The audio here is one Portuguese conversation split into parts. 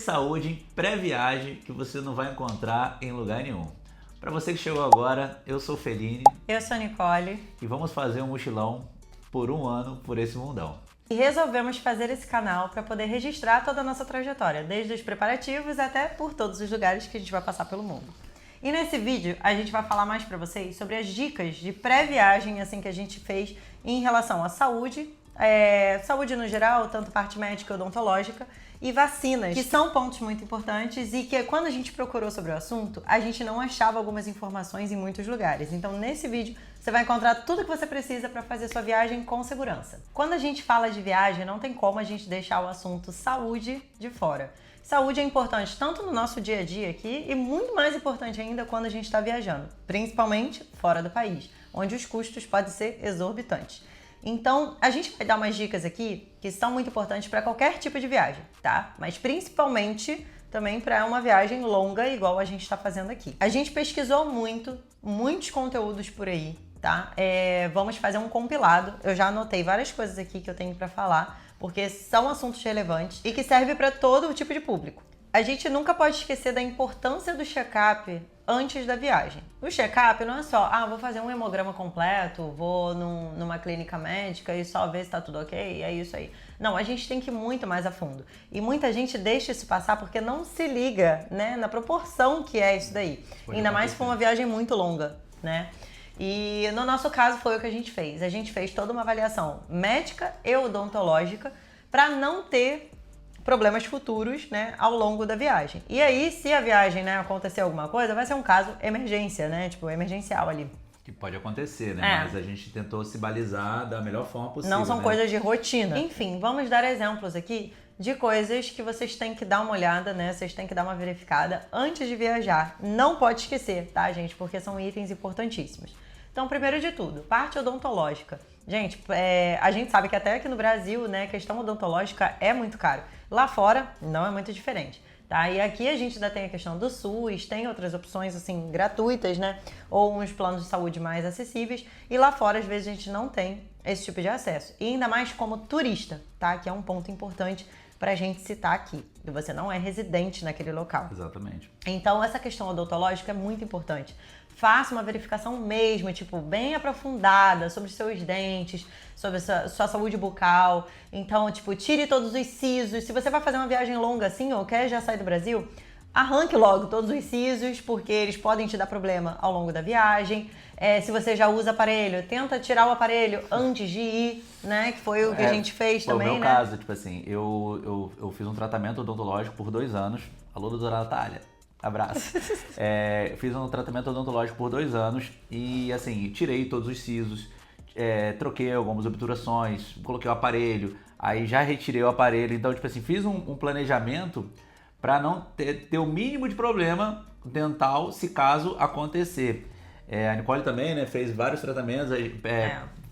saúde em pré-viagem que você não vai encontrar em lugar nenhum. Para você que chegou agora, eu sou Feline. Eu sou Nicole. E vamos fazer um mochilão por um ano por esse mundão. E resolvemos fazer esse canal para poder registrar toda a nossa trajetória, desde os preparativos até por todos os lugares que a gente vai passar pelo mundo. E nesse vídeo a gente vai falar mais para vocês sobre as dicas de pré-viagem assim que a gente fez em relação à saúde, saúde no geral, tanto parte médica e odontológica, e vacinas, que são pontos muito importantes e que quando a gente procurou sobre o assunto, a gente não achava algumas informações em muitos lugares. Então nesse vídeo você vai encontrar tudo que você precisa para fazer sua viagem com segurança. Quando a gente fala de viagem, não tem como a gente deixar o assunto saúde de fora. Saúde é importante tanto no nosso dia a dia aqui e muito mais importante ainda quando a gente está viajando, principalmente fora do país, onde os custos podem ser exorbitantes. Então, a gente vai dar umas dicas aqui que são muito importantes para qualquer tipo de viagem, tá? Mas principalmente também para uma viagem longa, igual a gente está fazendo aqui. A gente pesquisou muitos conteúdos por aí, tá? Vamos fazer um compilado. Eu já anotei várias coisas aqui que eu tenho para falar, porque são assuntos relevantes e que servem para todo tipo de público. A gente nunca pode esquecer da importância do check-up antes da viagem. O check-up não é só, vou fazer um hemograma completo, vou numa clínica médica e só ver se tá tudo ok, é isso aí. Não, a gente tem que ir muito mais a fundo. E muita gente deixa isso passar porque não se liga, né, na proporção que é isso daí. Ainda mais se for uma viagem muito longa, né? E no nosso caso foi o que a gente fez. A gente fez toda uma avaliação médica e odontológica para não ter problemas futuros, né, ao longo da viagem. E aí, se a viagem, né, acontecer alguma coisa, vai ser um caso emergência, né, tipo emergencial ali. Que pode acontecer, né? Mas a gente tentou se balizar da melhor forma possível. Não são né? coisas de rotina. Enfim, vamos dar exemplos aqui de coisas que vocês têm que dar uma olhada, né? Vocês têm que dar uma verificada antes de viajar. Não pode esquecer, tá, gente? Porque são itens importantíssimos. Então, primeiro de tudo, parte odontológica. Gente, a gente sabe que até aqui no Brasil, né, a questão odontológica é muito caro. Lá fora, não é muito diferente. Tá? E aqui a gente ainda tem a questão do SUS, tem outras opções assim gratuitas, né? Ou uns planos de saúde mais acessíveis. E lá fora, às vezes, a gente não tem esse tipo de acesso. E ainda mais como turista, tá? Que é um ponto importante pra gente citar aqui. Você não é residente naquele local. Exatamente. Então, essa questão odontológica é muito importante. Faça uma verificação mesmo, tipo, bem aprofundada sobre os seus dentes, sobre a sua saúde bucal. Então, tipo, tire todos os sisos. Se você vai fazer uma viagem longa assim ou quer já sair do Brasil, arranque logo todos os sisos, porque eles podem te dar problema ao longo da viagem. Se você já usa aparelho, tenta tirar o aparelho antes de ir, né? Que foi o que a gente fez também, né? No meu caso, tipo assim, eu fiz um tratamento odontológico por 2 anos. Alô, doutora Natália. Abraço. Fiz um tratamento odontológico por 2 anos e, assim, tirei todos os sisos, troquei algumas obturações, coloquei o aparelho, aí já retirei o aparelho. Então, tipo assim, fiz um planejamento para não ter o mínimo de problema dental se caso acontecer. A Nicole também, né, fez vários tratamentos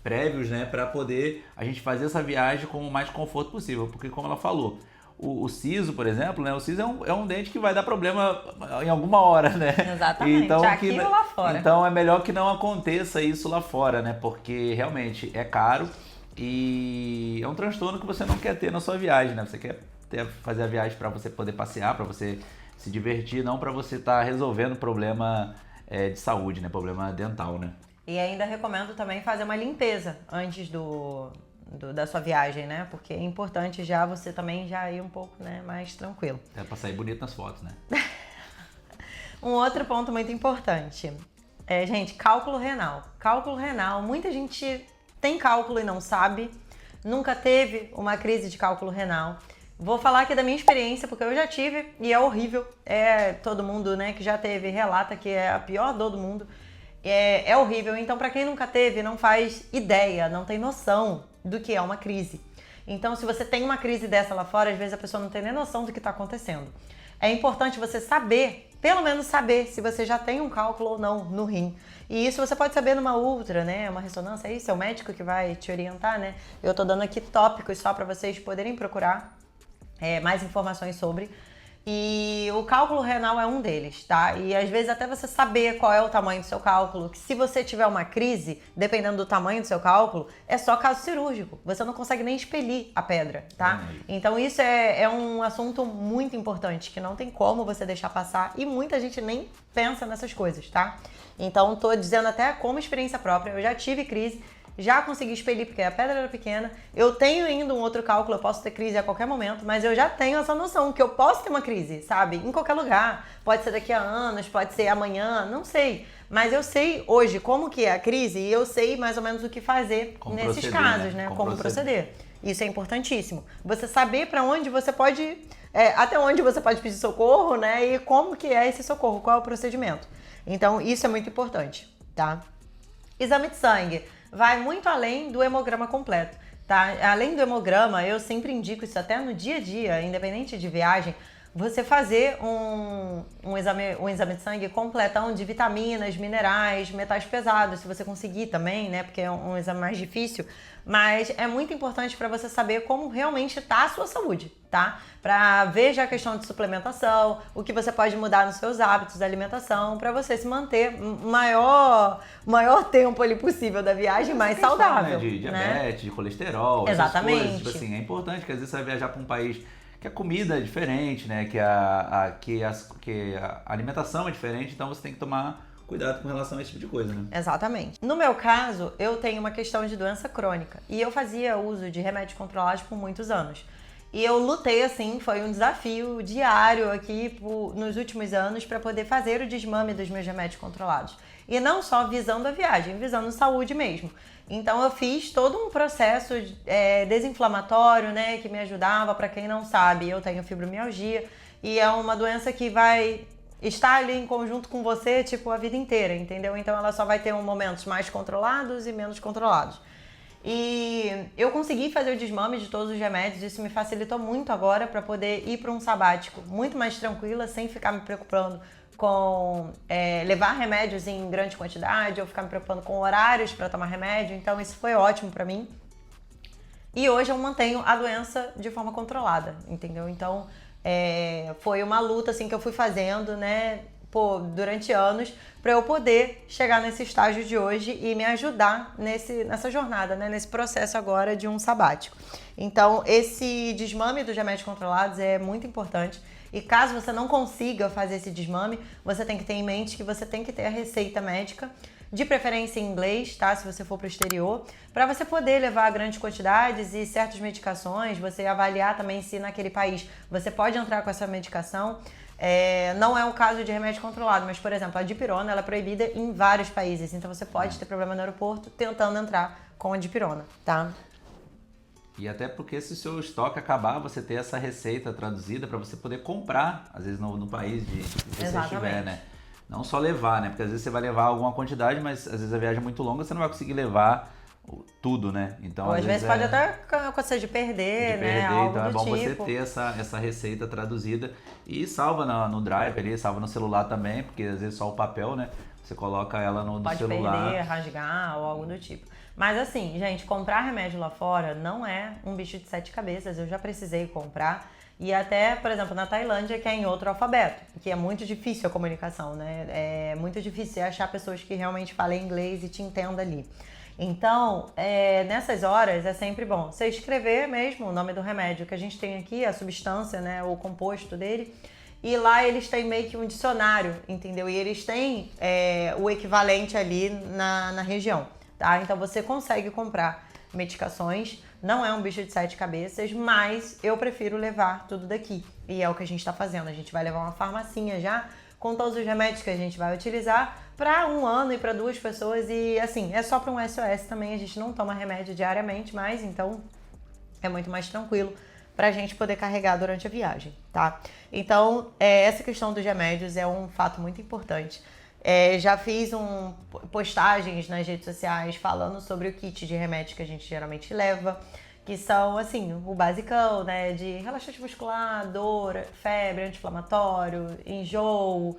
prévios, né, para poder a gente fazer essa viagem com o mais conforto possível, porque como ela falou, o siso, por exemplo, né? O siso é um dente que vai dar problema em alguma hora, né? Exatamente, então, aqui ou lá fora. Então é melhor que não aconteça isso lá fora, né? Porque realmente é caro e é um transtorno que você não quer ter na sua viagem, né? Você quer fazer a viagem para você poder passear, para você se divertir, não para você estar resolvendo problema de saúde, né? Problema dental, né? E ainda recomendo também fazer uma limpeza antes da sua viagem, né? Porque é importante já você também já ir um pouco, né, mais tranquilo. Pra sair bonito nas fotos, né? Um outro ponto muito importante gente, cálculo renal. Cálculo renal, muita gente tem cálculo e não sabe, nunca teve uma crise de cálculo renal. Vou falar aqui da minha experiência, porque eu já tive e é horrível. Todo mundo, né, que já teve relata que é a pior dor do mundo. É horrível. Então, para quem nunca teve, não faz ideia, não tem noção do que é uma crise. Então, se você tem uma crise dessa lá fora, às vezes a pessoa não tem nem noção do que está acontecendo. É importante você saber, pelo menos saber, se você já tem um cálculo ou não no rim. E isso você pode saber numa ultra, né? Uma ressonância, é isso, é o médico que vai te orientar, né? Eu tô dando aqui tópicos só para vocês poderem procurar mais informações sobre. E o cálculo renal é um deles, tá? E às vezes até você saber qual é o tamanho do seu cálculo, que se você tiver uma crise, dependendo do tamanho do seu cálculo, é só caso cirúrgico. Você não consegue nem expelir a pedra, tá? Então isso é um assunto muito importante, que não tem como você deixar passar e muita gente nem pensa nessas coisas, tá? Então tô dizendo até como experiência própria, eu já tive crise, já consegui expelir porque a pedra era pequena. Eu tenho ainda um outro cálculo, eu posso ter crise a qualquer momento, mas eu já tenho essa noção que eu posso ter uma crise, sabe? Em qualquer lugar. Pode ser daqui a anos, pode ser amanhã, não sei. Mas eu sei hoje como que é a crise e eu sei mais ou menos o que fazer Como nesses proceder, casos, né? Como proceder. Isso é importantíssimo. Você saber para onde você pode, até onde você pode pedir socorro, né? E como que é esse socorro, qual é o procedimento. Então, isso é muito importante, tá? Exame de sangue vai muito além do hemograma completo, tá? Além do hemograma, eu sempre indico isso até no dia a dia, independente de viagem, você fazer um exame de sangue completão de vitaminas, minerais, metais pesados, se você conseguir também, né? Porque é um exame mais difícil, mas é muito importante para você saber como realmente está a sua saúde, tá? Para ver já a questão de suplementação, o que você pode mudar nos seus hábitos de alimentação, para você se manter o maior tempo ali possível da viagem mais saudável. Né? De diabetes, de colesterol, exatamente. Essas coisas. Tipo assim, é importante que às vezes você vai viajar para um país que a comida é diferente, né? Que a alimentação é diferente, então você tem que tomar cuidado com relação a esse tipo de coisa, né? Exatamente. No meu caso, eu tenho uma questão de doença crônica e eu fazia uso de remédios controlados por muitos anos. E eu lutei, assim, foi um desafio diário aqui nos últimos anos para poder fazer o desmame dos meus remédios controlados. E não só visando a viagem, visando saúde mesmo. Então eu fiz todo um processo desinflamatório, né, que me ajudava. Para quem não sabe, eu tenho fibromialgia e é uma doença que vai estar ali em conjunto com você, tipo, a vida inteira, entendeu? Então ela só vai ter momentos mais controlados e menos controlados. E eu consegui fazer o desmame de todos os remédios, isso me facilitou muito agora para poder ir para um sabático muito mais tranquila, sem ficar me preocupando com levar remédios em grande quantidade ou ficar me preocupando com horários para tomar remédio. Então isso foi ótimo para mim. E hoje eu mantenho a doença de forma controlada, entendeu? Então foi uma luta assim que eu fui fazendo, né, durante anos, para eu poder chegar nesse estágio de hoje e me ajudar nessa jornada, né, nesse processo agora de um sabático. Então, esse desmame dos remédios controlados é muito importante. E caso você não consiga fazer esse desmame, você tem que ter em mente que você tem que ter a receita médica, de preferência em inglês, tá? Se você for para o exterior, para você poder levar grandes quantidades e certas medicações, você avaliar também se naquele país você pode entrar com essa medicação. Não é o caso de remédio controlado, mas, por exemplo, a dipirona ela é proibida em vários países, então você pode ter problema no aeroporto tentando entrar com a dipirona, tá? E até porque se o seu estoque acabar, você ter essa receita traduzida para você poder comprar, às vezes no país que você estiver, né? Não só levar, né? Porque às vezes você vai levar alguma quantidade, mas às vezes a viagem é muito longa, você não vai conseguir levar tudo, né? Então, ou às vezes pode até acontecer de perder, né? Algo então é bom tipo. você ter essa receita traduzida e salva no Drive ali, salva no celular também, porque às vezes só o papel, né? Você coloca ela no celular. Pode perder, rasgar ou algo do tipo. Mas assim, gente, comprar remédio lá fora não é um bicho de 7 cabeças. Eu já precisei comprar. E até, por exemplo, na Tailândia, que é em outro alfabeto, que é muito difícil a comunicação, né? É muito difícil achar pessoas que realmente falem inglês e te entendam ali. Então, nessas horas, é sempre bom você escrever mesmo o nome do remédio que a gente tem aqui, a substância, né? O composto dele. E lá eles têm meio que um dicionário, entendeu? E eles têm o equivalente ali na região, tá? Então você consegue comprar medicações. Não é um bicho de 7 cabeças, mas eu prefiro levar tudo daqui. E é o que a gente está fazendo. A gente vai levar uma farmacinha já com todos os remédios que a gente vai utilizar para 1 ano e para 2 pessoas. E assim, é só para um SOS também. A gente não toma remédio diariamente, mas então é muito mais tranquilo para a gente poder carregar durante a viagem, tá? Então, essa questão dos remédios é um fato muito importante. Já fiz postagens nas redes sociais falando sobre o kit de remédios que a gente geralmente leva, que são, assim, o basicão, né, de relaxante muscular, dor, febre, anti-inflamatório, enjoo,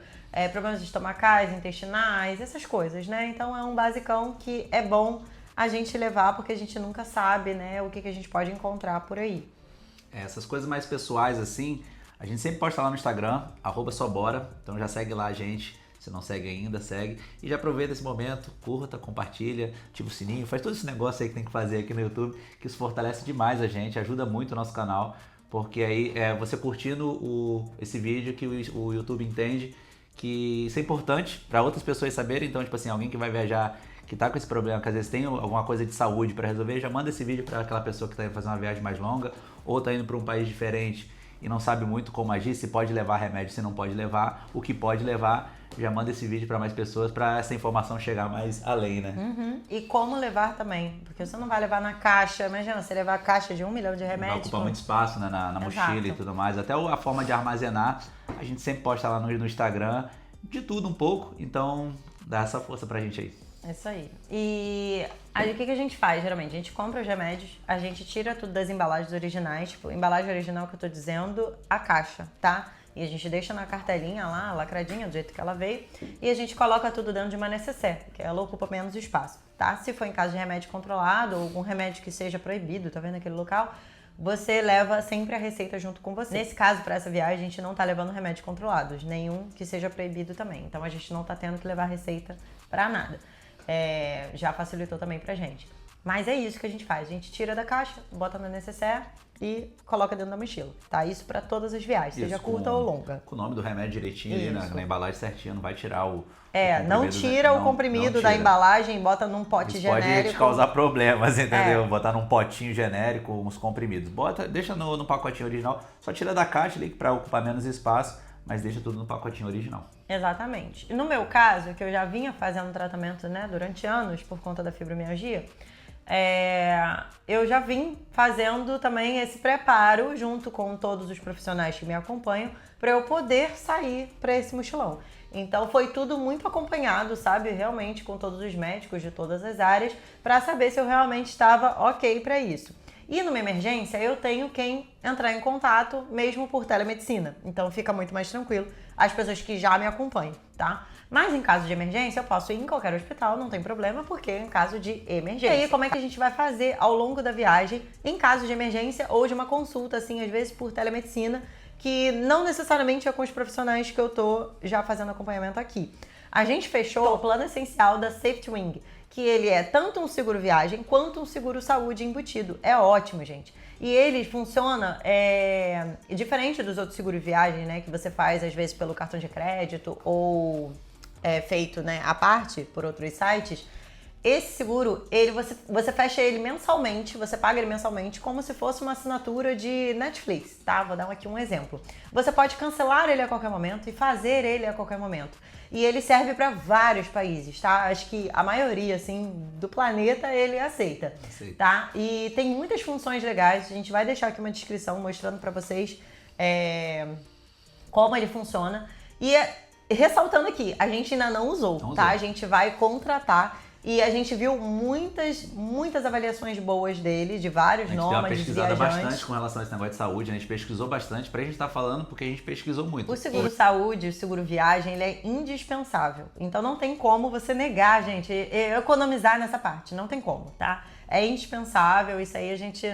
problemas estomacais, intestinais, essas coisas, né? Então é um basicão que é bom a gente levar porque a gente nunca sabe, né, o que a gente pode encontrar por aí. Essas coisas mais pessoais, assim, A gente sempre posta lá no Instagram, @sobora, então já segue lá a gente. Se não segue ainda, segue. E já aproveita esse momento, curta, compartilha, ativa o sininho, faz todo esse negócio aí que tem que fazer aqui no YouTube, que isso fortalece demais a gente, ajuda muito o nosso canal, porque aí você curtindo esse vídeo que o YouTube entende que isso é importante para outras pessoas saberem. Então, tipo assim, alguém que vai viajar, que tá com esse problema, que às vezes tem alguma coisa de saúde para resolver, já manda esse vídeo para aquela pessoa que tá indo fazer uma viagem mais longa, ou tá indo para um país diferente e não sabe muito como agir, se pode levar remédio, se não pode levar, o que pode levar. Já manda esse vídeo para mais pessoas, para essa informação chegar mais além, né? Uhum. E como levar também, porque você não vai levar na caixa, imagina, você levar a caixa de 1 milhão de remédios. Vai ocupar muito espaço, né, na mochila e tudo mais. Até a forma de armazenar, a gente sempre posta lá no Instagram, de tudo um pouco, então dá essa força pra gente aí. É isso aí. E aí o que a gente faz, geralmente? A gente compra os remédios, a gente tira tudo das embalagens originais, tipo, embalagem original que eu tô dizendo, a caixa, tá? E a gente deixa na cartelinha lá, lacradinha, do jeito que ela veio, e a gente coloca tudo dentro de uma nécessaire, que ela ocupa menos espaço, tá? Se for em caso de remédio controlado ou algum remédio que seja proibido, tá vendo naquele local, você leva sempre a receita junto com você. Nesse caso, para essa viagem, a gente não tá levando remédios controlados, nenhum que seja proibido também. Então a gente não tá tendo que levar receita para nada. Já facilitou também pra gente. Mas é isso que a gente faz, a gente tira da caixa, bota na nécessaire e coloca dentro da mochila, tá? Isso para todas as viagens, seja curta ou longa. Com o nome do remédio direitinho ali na embalagem certinha, não vai tirar o não tira o comprimido da embalagem e bota num pote genérico. Pode te causar problemas, entendeu? Botar num potinho genérico uns comprimidos. Deixa no pacotinho original, só tira da caixa ali para ocupar menos espaço, mas deixa tudo no pacotinho original. Exatamente. No meu caso, que eu já vinha fazendo tratamento, né, durante anos por conta da fibromialgia, eu já vim fazendo também esse preparo junto com todos os profissionais que me acompanham para eu poder sair para esse mochilão. Então foi tudo muito acompanhado, sabe? Realmente com todos os médicos de todas as áreas para saber se eu realmente estava ok para isso. E numa emergência eu tenho quem entrar em contato mesmo por telemedicina. Então fica muito mais tranquilo as pessoas que já me acompanham, tá? Mas em caso de emergência eu posso ir em qualquer hospital, não tem problema, porque é em caso de emergência. E aí como é que a gente vai fazer ao longo da viagem em caso de emergência ou de uma consulta, assim, às vezes por telemedicina, que não necessariamente é com os profissionais que eu tô já fazendo acompanhamento aqui. A gente fechou o plano essencial da SafetyWing, que ele é tanto um seguro viagem quanto um seguro saúde embutido. É ótimo, gente. E ele funciona diferente dos outros seguros viagem, né? Que você faz às vezes pelo cartão de crédito ou feito, né, à parte por outros sites. Esse seguro, você fecha ele mensalmente, você paga ele mensalmente como se fosse uma assinatura de Netflix, tá? Vou dar aqui um exemplo. Você pode cancelar ele a qualquer momento e fazer ele a qualquer momento. E ele serve para vários países, tá? Acho que a maioria, assim, do planeta ele aceita, tá? E tem muitas funções legais, a gente vai deixar aqui uma descrição mostrando para vocês como ele funciona. E ressaltando aqui, a gente ainda não usou, tá? A gente vai contratar. E a gente viu muitas avaliações boas dele, de vários nomes, de viajantes. A gente deu uma pesquisada bastante com relação a esse negócio de saúde, né? A gente pesquisou bastante, pra gente estar falando, porque a gente pesquisou muito. O seguro saúde, o seguro viagem, ele é indispensável. Então não tem como você negar, gente, economizar nessa parte, não tem como, tá? É indispensável, isso aí a gente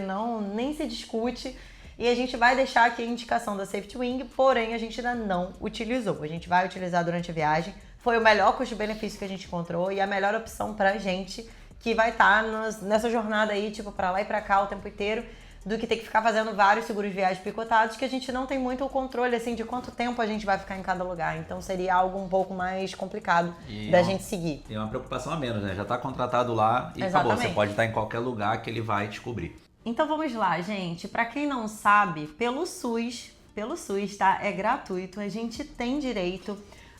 nem se discute. E a gente vai deixar aqui a indicação da SafetyWing, porém a gente ainda não utilizou. A gente vai utilizar durante a viagem. Foi o melhor custo-benefício que a gente encontrou e a melhor opção pra gente que vai estar nessa jornada aí, tipo, pra lá e pra cá o tempo inteiro, do que ter que ficar fazendo vários seguros de viagem picotados, que a gente não tem muito o controle, assim, de quanto tempo a gente vai ficar em cada lugar. Então seria algo um pouco mais complicado da gente seguir. Tem uma preocupação a menos, né? Já tá contratado lá e acabou. Você pode estar em qualquer lugar que ele vai te cobrir. Então vamos lá, gente. Pra quem não sabe, pelo SUS, tá? É gratuito. A gente tem direito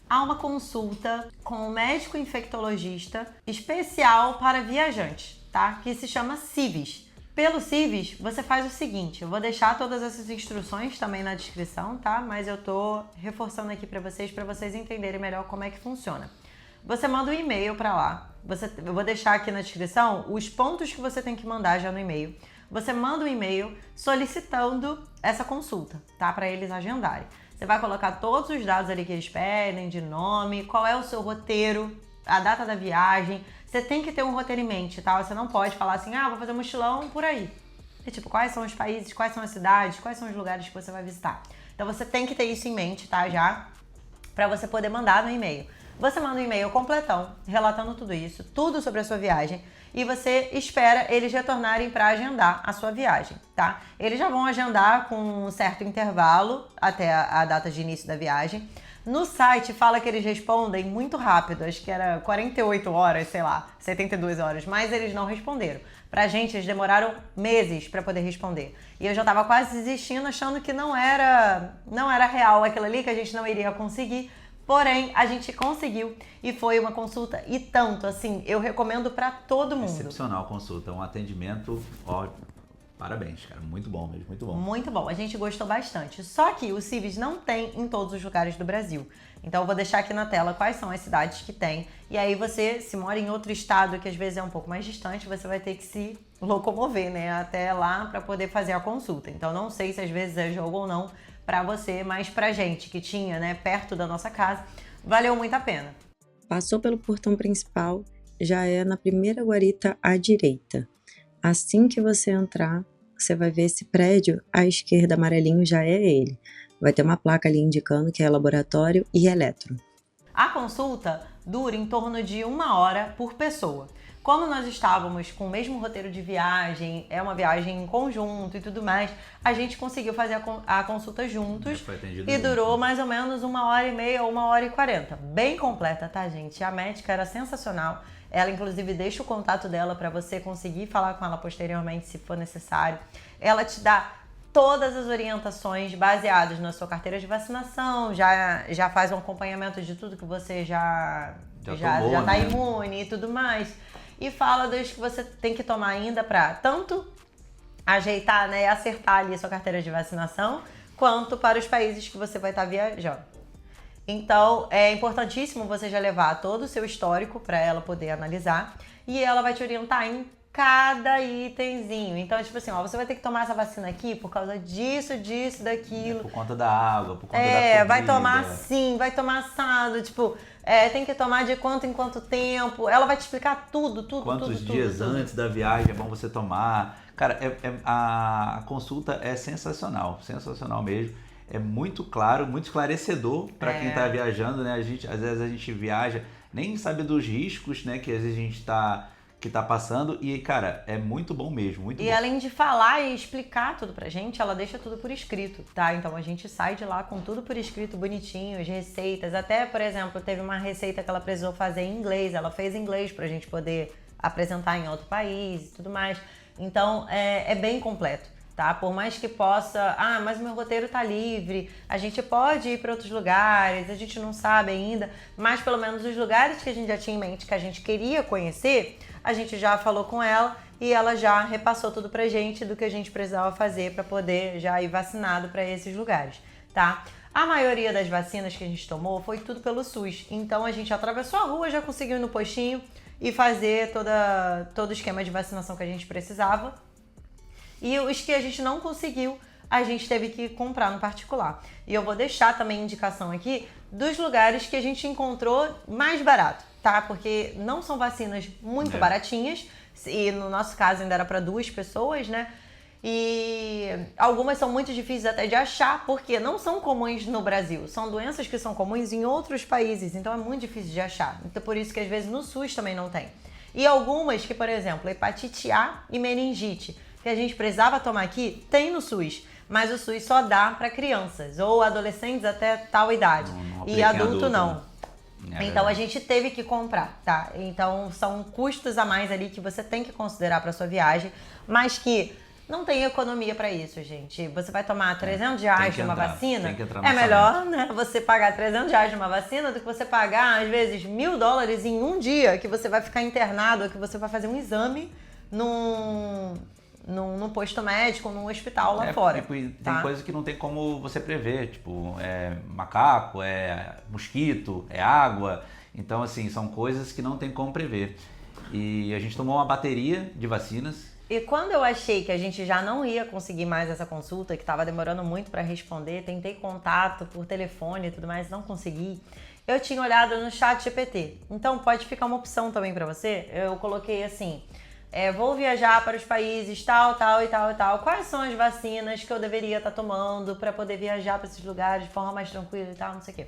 a uma consulta com um médico infectologista especial para viajantes, tá? Que se chama CIVIS. Pelo CIVIS, você faz o seguinte, eu vou deixar todas essas instruções também na descrição, tá? Mas eu tô reforçando aqui para vocês entenderem melhor como é que funciona. Você manda um e-mail para lá. Eu vou deixar aqui na descrição os pontos que você tem que mandar já no e-mail. Você manda um e-mail solicitando essa consulta, tá? Para eles agendarem. Você vai colocar todos os dados ali que eles pedem, de nome, qual é o seu roteiro, a data da viagem. Você tem que ter um roteiro em mente, tá? Você não pode falar assim, vou fazer um mochilão por aí. É tipo, quais são os países, quais são as cidades, quais são os lugares que você vai visitar. Então você tem que ter isso em mente, tá? Já, para você poder mandar no e-mail. Você manda um e-mail completão, relatando tudo isso, tudo sobre a sua viagem, e você espera eles retornarem para agendar a sua viagem, tá? Eles já vão agendar com um certo intervalo até a data de início da viagem. No site fala que eles respondem muito rápido, acho que era 48 horas, sei lá, 72 horas, mas eles não responderam. Pra gente, eles demoraram meses para poder responder. E eu já tava quase desistindo, achando que não era real aquilo ali, que a gente não iria conseguir. Porém, a gente conseguiu e foi uma consulta e tanto, assim, eu recomendo para todo mundo. Excepcional consulta, um atendimento, ó, parabéns, cara, muito bom mesmo, muito bom. Muito bom, a gente gostou bastante. Só que o Cibs não tem em todos os lugares do Brasil. Então eu vou deixar aqui na tela quais são as cidades que tem. E aí você, se mora em outro estado que às vezes é um pouco mais distante, você vai ter que se locomover, né, até lá para poder fazer a consulta. Então não sei se às vezes é jogo ou não para você, mas pra gente que tinha, né, perto da nossa casa, valeu muito a pena. Passou pelo portão principal, já é na primeira guarita à direita. Assim que você entrar, você vai ver esse prédio à esquerda, amarelinho, já é ele. Vai ter uma placa ali indicando que é laboratório e eletro. A consulta dura em torno de 1 hora por pessoa. Como nós estávamos com o mesmo roteiro de viagem, é uma viagem em conjunto e tudo mais, a gente conseguiu fazer a consulta juntos e durou mais ou menos 1h30 ou 1h40. Bem completa, tá, gente? A médica era sensacional. Ela, inclusive, deixa o contato dela para você conseguir falar com ela posteriormente, se for necessário. Ela te dá todas as orientações baseadas na sua carteira de vacinação, já faz um acompanhamento de tudo que você já tá imune e tudo mais. E fala dos que você tem que tomar ainda para tanto ajeitar, né, acertar ali a sua carteira de vacinação, quanto para os países que você vai estar viajando. Então, é importantíssimo você já levar todo o seu histórico para ela poder analisar e ela vai te orientar em cada itemzinho. Então, tipo assim, ó, você vai ter que tomar essa vacina aqui por causa disso, daquilo. Por conta da água, por conta da comida. Vai tomar assim, vai tomar assado, tipo, tem que tomar de quanto em quanto tempo. Ela vai te explicar tudo. Quantos dias antes da viagem é bom você tomar. Cara, a consulta é sensacional mesmo. É muito claro, muito esclarecedor para quem está viajando, né? Às vezes a gente viaja, nem sabe dos riscos, né? Que às vezes a gente tá passando e, cara, é muito bom mesmo, muito bom. E além de falar e explicar tudo pra gente, ela deixa tudo por escrito, tá? Então a gente sai de lá com tudo por escrito, bonitinho, as receitas. Até, por exemplo, teve uma receita que ela precisou fazer em inglês, ela fez em inglês pra gente poder apresentar em outro país e tudo mais. Então é bem completo, tá? Por mais que possa, mas meu roteiro tá livre, a gente pode ir para outros lugares, a gente não sabe ainda, mas pelo menos os lugares que a gente já tinha em mente, que a gente queria conhecer, a gente já falou com ela e ela já repassou tudo pra gente do que a gente precisava fazer para poder já ir vacinado para esses lugares, tá? A maioria das vacinas que a gente tomou foi tudo pelo SUS, então a gente atravessou a rua, já conseguiu ir no postinho e fazer todo o esquema de vacinação que a gente precisava. E os que a gente não conseguiu, a gente teve que comprar no particular. E eu vou deixar também indicação aqui dos lugares que a gente encontrou mais barato, tá? Porque não são vacinas muito baratinhas, e no nosso caso ainda era para 2 pessoas, né? E algumas são muito difíceis até de achar, porque não são comuns no Brasil. São doenças que são comuns em outros países, então é muito difícil de achar. Então por isso que às vezes no SUS também não tem. E algumas que, por exemplo, hepatite A e meningite, que a gente precisava tomar aqui, tem no SUS, mas o SUS só dá para crianças ou adolescentes até tal idade. Não e adulto não. Né? Então a gente teve que comprar, tá? Então são custos a mais ali que você tem que considerar para sua viagem, mas que não tem economia para isso, gente. Você vai tomar R$300 de uma vacina, é melhor, né, você pagar R$300 de uma vacina do que você pagar, às vezes, $1.000 em um dia que você vai ficar internado ou que você vai fazer um exame num posto médico, num hospital lá fora. Tem coisa que não tem como você prever, tipo, macaco, mosquito, água. Então, assim, são coisas que não tem como prever. E a gente tomou uma bateria de vacinas. E quando eu achei que a gente já não ia conseguir mais essa consulta, que estava demorando muito para responder, tentei contato por telefone e tudo mais, não consegui. Eu tinha olhado no ChatGPT. Então, pode ficar uma opção também para você. Eu coloquei assim: vou viajar para os países tal, tal e tal e tal. Quais são as vacinas que eu deveria estar tomando para poder viajar para esses lugares de forma mais tranquila e tal, não sei o quê.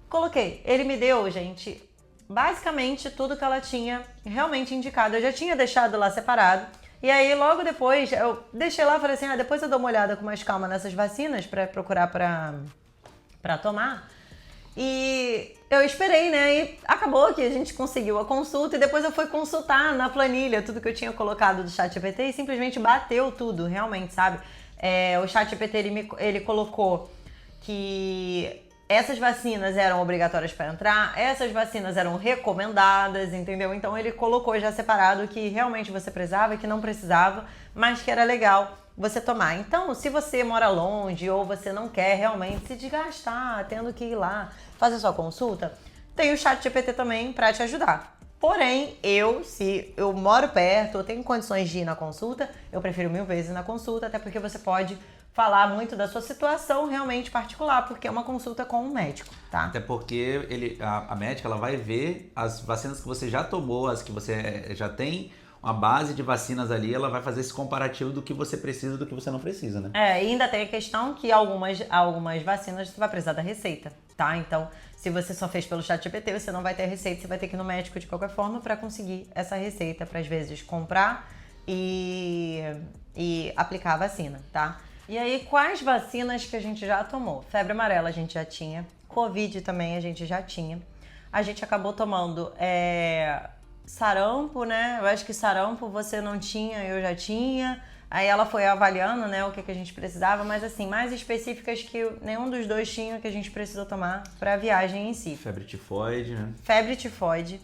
Coloquei. Ele me deu, gente, basicamente tudo que ela tinha realmente indicado. Eu já tinha deixado lá separado. E aí, logo depois, eu deixei lá e falei assim, depois eu dou uma olhada com mais calma nessas vacinas para procurar para tomar. E eu esperei, né? E acabou que a gente conseguiu a consulta e depois eu fui consultar na planilha tudo que eu tinha colocado do ChatGPT e simplesmente bateu tudo, realmente, sabe? O ChatGPT, ele colocou que essas vacinas eram obrigatórias para entrar, essas vacinas eram recomendadas, entendeu? Então ele colocou já separado que realmente você precisava e que não precisava, mas que era legal você tomar. Então, se você mora longe ou você não quer realmente se desgastar tendo que ir lá fazer sua consulta, tem o ChatGPT também para te ajudar. Porém, se eu moro perto, eu tenho condições de ir na consulta, eu prefiro 1000 vezes na consulta, até porque você pode falar muito da sua situação realmente particular, porque é uma consulta com um médico, tá? Até porque a médica ela vai ver as vacinas que você já tomou, as que você já tem uma base de vacinas ali, ela vai fazer esse comparativo do que você precisa e do que você não precisa, né? E ainda tem a questão que algumas vacinas você vai precisar da receita, tá? Então, se você só fez pelo ChatGPT, você não vai ter a receita, você vai ter que ir no médico de qualquer forma para conseguir essa receita, para às vezes comprar e aplicar a vacina, tá? E aí, quais vacinas que a gente já tomou? Febre amarela a gente já tinha, Covid também a gente já tinha. A gente acabou tomando sarampo, né? Eu acho que sarampo você não tinha, eu já tinha. Aí ela foi avaliando, né, o que a gente precisava, mas assim, mais específicas que nenhum dos dois tinha que a gente precisou tomar para a viagem em si. Febre tifoide, né? Febre tifoide,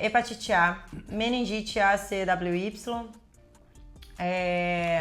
hepatite A, meningite ACWY,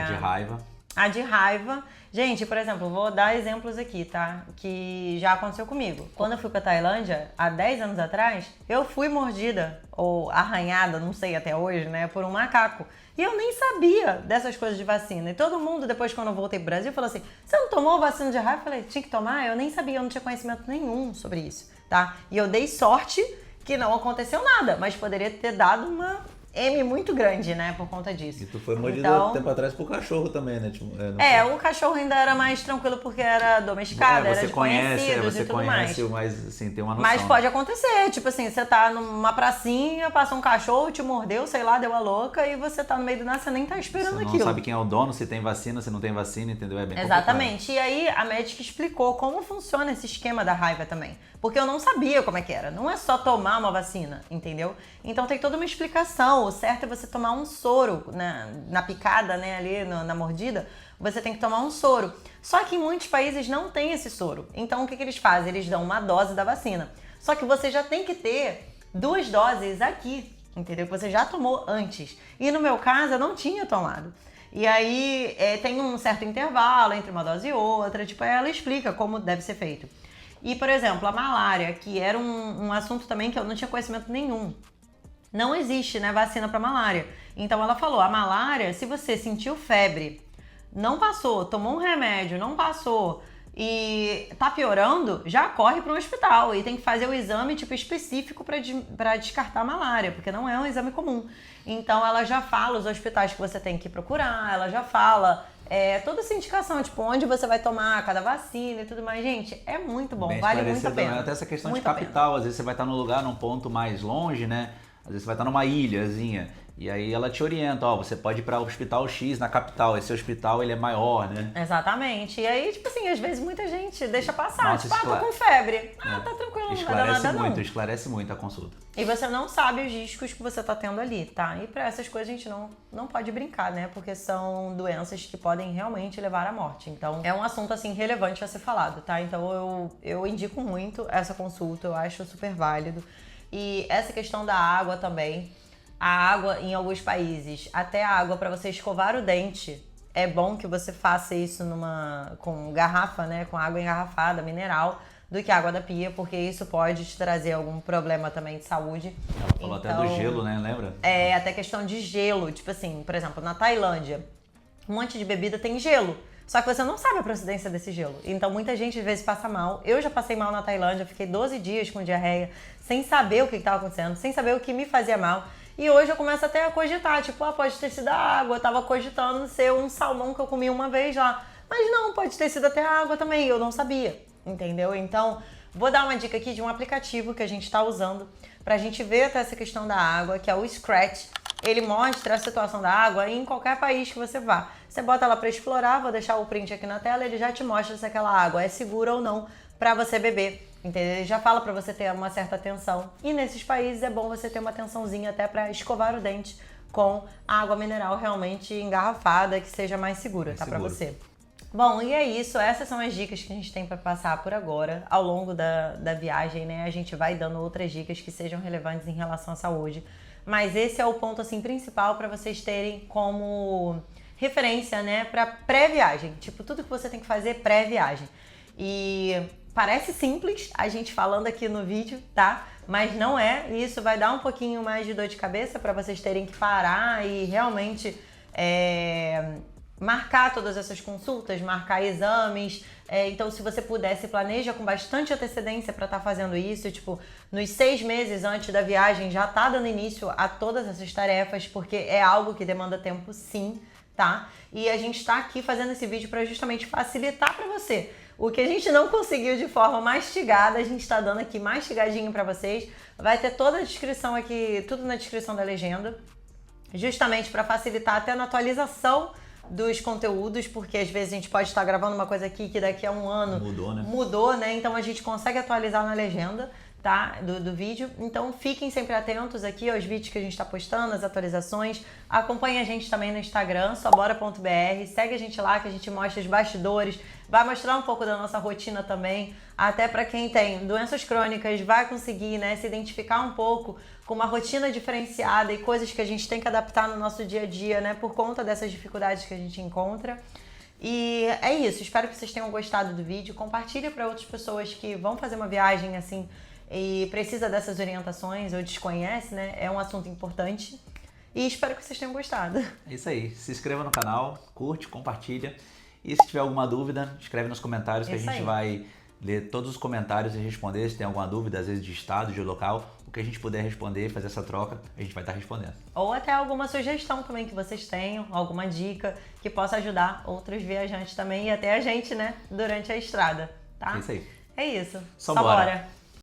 De raiva. a de raiva. Gente, por exemplo, vou dar exemplos aqui, tá? Que já aconteceu comigo. Quando eu fui pra Tailândia, há 10 anos atrás, eu fui mordida, ou arranhada, não sei até hoje, né? Por um macaco. E eu nem sabia dessas coisas de vacina. E todo mundo, depois quando eu voltei pro Brasil, falou assim, você não tomou vacina de raiva? Eu falei, tinha que tomar? Eu nem sabia, eu não tinha conhecimento nenhum sobre isso, tá? E eu dei sorte que não aconteceu nada, mas poderia ter dado uma M muito grande, né, por conta disso. E tu foi mordida então, um tempo atrás por cachorro também, né? Tipo, o cachorro ainda era mais tranquilo porque era domesticado, era de conhecidos e tudo mais. Mas assim, tem uma noção. Mas pode acontecer, tipo assim, você tá numa pracinha, passa um cachorro, te mordeu, sei lá, deu a louca e você tá no meio do nada, você nem tá esperando você não aquilo. sabe quem é o dono, se tem vacina, se não tem vacina, entendeu? É bem Exatamente. complicado. E aí a médica explicou como funciona esse esquema da raiva também. Porque eu não sabia como é que era. Não é só tomar uma vacina, entendeu? Então tem toda uma explicação. O certo é você tomar um soro na picada, né, ali na mordida. Você tem que tomar um soro. Só que em muitos países não tem esse soro. Então o que eles fazem? Eles dão uma dose da vacina. Só que você já tem que ter 2 doses aqui, entendeu? Que você já tomou antes. E no meu caso, eu não tinha tomado. E aí tem um certo intervalo entre uma dose e outra. Tipo, ela explica como deve ser feito. E, por exemplo, a malária, que era um assunto também que eu não tinha conhecimento nenhum. Não existe, né, vacina para malária. Então ela falou, a malária, se você sentiu febre, não passou, tomou um remédio, não passou e tá piorando, já corre para um hospital e tem que fazer o exame tipo específico para descartar a malária, porque não é um exame comum. Então ela já fala os hospitais que você tem que procurar, ela já fala toda essa indicação, tipo, onde você vai tomar cada vacina e tudo mais. Gente, é muito bom, Bem vale muito a pena. Né? Até essa questão muito de capital, às vezes você vai estar num lugar, num ponto mais longe, né? Às vezes você vai estar numa ilhazinha. E aí ela te orienta, você pode ir para o hospital X na capital, esse hospital ele é maior, né? Exatamente. E aí, tipo assim, às vezes muita gente deixa passar, Nossa, tô com febre. Tá tranquilo, não vai dar nada não. Esclarece muito a consulta. E você não sabe os riscos que você tá tendo ali, tá? E para essas coisas a gente não pode brincar, né? Porque são doenças que podem realmente levar à morte. Então, é um assunto, assim, relevante a ser falado, tá? Então, eu indico muito essa consulta, eu acho super válido. E essa questão da água também. A água, em alguns países, até a água para você escovar o dente, é bom que você faça isso com garrafa, né? Com água engarrafada, mineral, do que água da pia, porque isso pode te trazer algum problema também de saúde. Ela falou até do gelo, né? Lembra? Até questão de gelo. Tipo assim, por exemplo, na Tailândia, um monte de bebida tem gelo. Só que você não sabe a procedência desse gelo. Então muita gente às vezes passa mal. Eu já passei mal na Tailândia, fiquei 12 dias com diarreia, sem saber o que estava acontecendo, sem saber o que me fazia mal. E hoje eu começo até a cogitar, tipo, pode ter sido a água, eu tava cogitando ser um salmão que eu comi uma vez lá. Mas não, pode ter sido até a água também, eu não sabia, entendeu? Então, vou dar uma dica aqui de um aplicativo que a gente tá usando pra gente ver até essa questão da água, que é o Scratch. Ele mostra a situação da água em qualquer país que você vá. Você bota ela para explorar, vou deixar o print aqui na tela, ele já te mostra se aquela água é segura ou não para você beber. Entendeu? Ele já fala para você ter uma certa atenção. E nesses países é bom você ter uma atençãozinha até para escovar o dente com água mineral realmente engarrafada, que seja mais segura, tá? Para você. Bom, e é isso. Essas são as dicas que a gente tem para passar por agora. Ao longo da viagem, né? A gente vai dando outras dicas que sejam relevantes em relação à saúde. Mas esse é o ponto, assim, principal para vocês terem como referência, né? Para pré-viagem. Tipo, tudo que você tem que fazer pré-viagem. E parece simples a gente falando aqui no vídeo, tá? Mas não é. E isso vai dar um pouquinho mais de dor de cabeça para vocês terem que parar e realmente marcar todas essas consultas, marcar exames. Então, se você puder, se planeja com bastante antecedência para estar fazendo isso. Tipo, nos 6 meses antes da viagem já tá dando início a todas essas tarefas, porque é algo que demanda tempo, sim, tá? E a gente tá aqui fazendo esse vídeo para justamente facilitar para você. O que a gente não conseguiu de forma mastigada, a gente tá dando aqui mastigadinho para vocês. Vai ter toda a descrição aqui, tudo na descrição da legenda, justamente para facilitar até na atualização dos conteúdos, porque às vezes a gente pode estar gravando uma coisa aqui que daqui a um ano mudou, né? Então a gente consegue atualizar na legenda, tá? Do vídeo. Então fiquem sempre atentos aqui aos vídeos que a gente está postando, as atualizações. Acompanhe a gente também no Instagram, sobora.br. Segue a gente lá que a gente mostra os bastidores. Vai mostrar um pouco da nossa rotina também. Até para quem tem doenças crônicas, vai conseguir, né, se identificar um pouco com uma rotina diferenciada e coisas que a gente tem que adaptar no nosso dia a dia, né, por conta dessas dificuldades que a gente encontra. E é isso. Espero que vocês tenham gostado do vídeo. Compartilhe para outras pessoas que vão fazer uma viagem assim e precisa dessas orientações ou desconhece, né? É um assunto importante. E espero que vocês tenham gostado. É isso aí. Se inscreva no canal, curte, compartilha. E se tiver alguma dúvida, escreve nos comentários que a gente vai ler todos os comentários e responder. Se tem alguma dúvida, às vezes de estado, de local, o que a gente puder responder, fazer essa troca, a gente vai estar respondendo. Ou até alguma sugestão também que vocês tenham, alguma dica que possa ajudar outros viajantes também e até a gente, né, durante a estrada, tá? É isso aí. É isso. Só bora.